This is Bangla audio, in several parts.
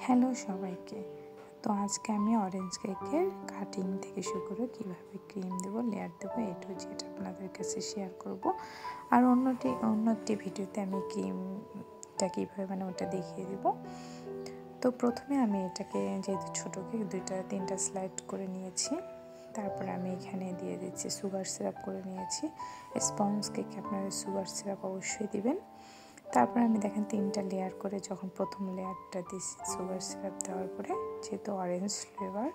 হ্যালো সবাইকে। তো আজকে আমি অরেঞ্জ কেকের কাটিং থেকে শুরু করে কীভাবে ক্রিম দেবো, লেয়ার দেবো, এ টু জেড আপনাদের কাছে শেয়ার করব। আর অন্য একটি ভিডিওতে আমি ক্রিমটা কীভাবে ওটা দেখিয়ে দেবো। তো প্রথমে আমি এটাকে যেহেতু ছোটো কেক 2-3টা স্লাইড করে নিয়েছি। তারপরে আমি এখানে দিয়ে দিচ্ছি সুগার সিরাপ করে নিয়েছি। স্পঞ্জ কেকে আপনারা সুগার সিরাপ অবশ্যই দিবেন। তারপরে আমি দেখেন 3টা লেয়ার করে যখন প্রথম লেয়ারটা দিয়েছি সুগার সিরাপ দেওয়ার পরে, যেহেতু অরেঞ্জ ফ্লেভার,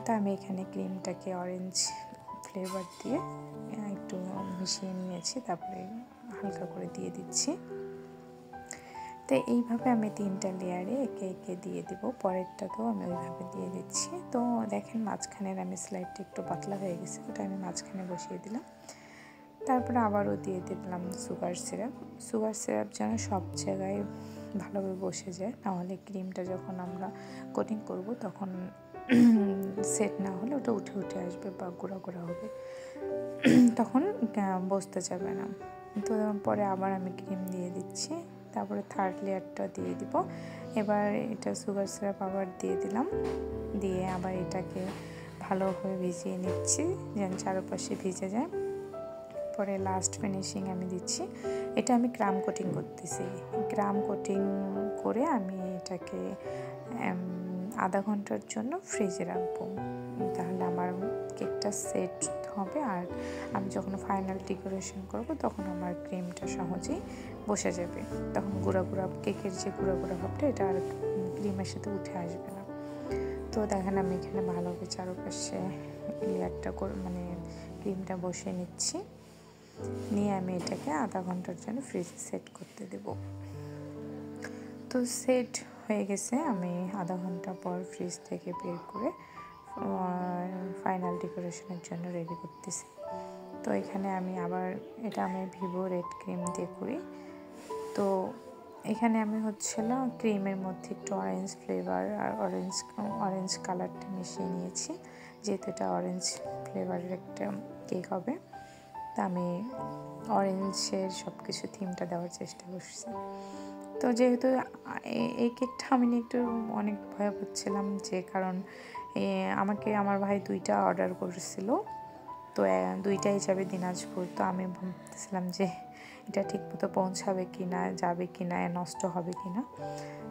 তা আমি এখানে ক্রিমটাকে অরেঞ্জ ফ্লেভার দিয়ে একটু মিশিয়ে নিয়েছি। তারপরে হালকা করে দিয়ে দিচ্ছি। তো এইভাবে আমি 3টা লেয়ারে একে একে দিয়ে দিব। পরেরটাতেও আমি ওইভাবে দিয়ে দিচ্ছি। তো দেখেন মাঝখানের আমি স্লাইডটা একটু পাতলা হয়ে গেছে, ওটা আমি মাঝখানে বসিয়ে দিলাম। তারপরে আবারও দিয়ে দিলাম সুগার সিরাপ যেন সব জায়গায় ভালোভাবে বসে যায়, নাহলে ক্রিমটা যখন আমরা কোটিং করব তখন সেট না হলে ওটা উঠে উঠে আসবে বা গুঁড়া গুঁড়া হবে, তখন বসতে যাবে না। তো পরে আবার আমি ক্রিম দিয়ে দিচ্ছি। তারপরে থার্ড লেয়ারটা দিয়ে দিব। এবার এটা সুগার সিরাপ আবার দিয়ে দিলাম, দিয়ে আবার এটাকে ভালোভাবে ভিজিয়ে নিচ্ছি যেন চারপাশে ভিজে যায়। পরে লাস্ট ফিনিশিং আমি দিচ্ছি। এটা আমি ক্রাম কোটিং করতেছি। ক্রাম কোটিং করে আমি এটাকে আধা ঘন্টার জন্য ফ্রিজে রাখবো, তাহলে আমার কেকটা সেট হবে। আর আমি যখন ফাইনাল ডেকোরেশন করব তখন আমার ক্রিমটা সহজেই বসে যাবে, তখন কেকের যে গুঁড়া ভাবটা এটা আর ক্রিমের সাথে উঠে আসবে না। তো দেখেন আমি এখানে ভালোভাবে চারপাশে লেয়ারটা ক্রিমটা বসিয়ে নিচ্ছি, নিয়ে আমি এটাকে আধা ঘন্টার জন্য ফ্রিজে সেট করতে দেব। তো সেট হয়ে গেছে, আমি আধা ঘন্টা পর ফ্রিজ থেকে বের করে ফাইনাল ডেকোরেশনের জন্য রেডি করতেছি। তো এখানে আমি এটা আমি ভিভো রেড ক্রিম দিয়ে করি। তো এখানে আমি ক্রিমের মধ্যে একটু অরেঞ্জ ফ্লেভার আর অরেঞ্জ কালারটা মিশিয়ে নিয়েছি, যেহেতু এটা অরেঞ্জ ফ্লেভারের একটা কেক হবে। তা আমি অরেঞ্জের সব কিছু থিমটা দেওয়ার চেষ্টা করছি। তো যেহেতু এই কেকটা আমি একটু অনেক ভয় পাচ্ছিলাম, যে কারণ আমাকে আমার ভাই 2টা অর্ডার করেছিল, তো 2টাই যাবে দিনাজপুর। তো আমি ভাবতেছিলাম যে এটা ঠিকমতো পৌঁছাবে কি না, যাবে কি না, নষ্ট হবে কি না।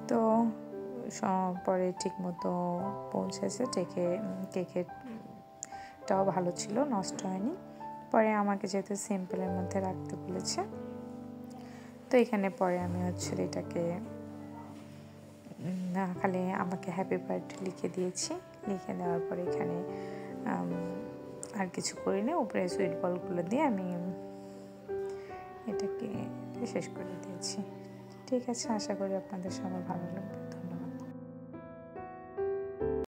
তো পরে ঠিকমতো পৌঁছেছে, কেকেরটাও ভালো ছিল, নষ্ট হয়নি। পরে আমাকে যেহেতু সিম্পলের মধ্যে রাখতে বলেছে, তো এখানে পরে আমি এটাকে খালি আমাকে হ্যাপি বার্থডে লিখে দিয়েছি। লিখে দেওয়ার পরে এখানে আর কিছু করিনি, উপরে সুইট বলগুলো দিয়ে আমি এটাকে শেষ করে দিয়েছি। ঠিক আছে, আশা করি আপনাদের সবার ভালো লাগবে।